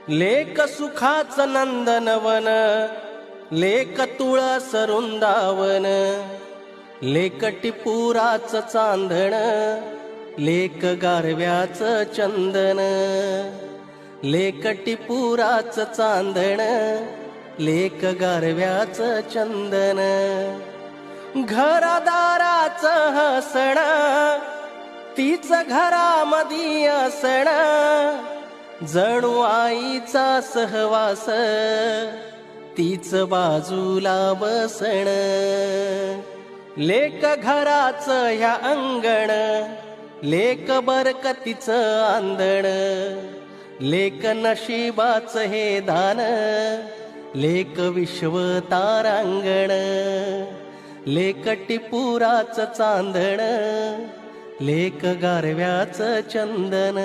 लेक सुखाचं नंदनवन, लेक तुळस वृंदावन, लेक टिपुराचं चांदण, लेक गारव्याचं चंदन, लेक टिपुराचं चांदण, लेक गारव्याचं चंदन, घरदाराचं हसण, तीच घरामधी असण, जणू आईचा सहवास, तीच बाजूला बसण, लेक घराचं ह्या अंगण, लेक बरकतीचं आंदण, लेक नशिबाचं हे दान, लेक विश्व तारांगण, लेक टिपुराचं चांदण, लेक गारव्याचं चंदन.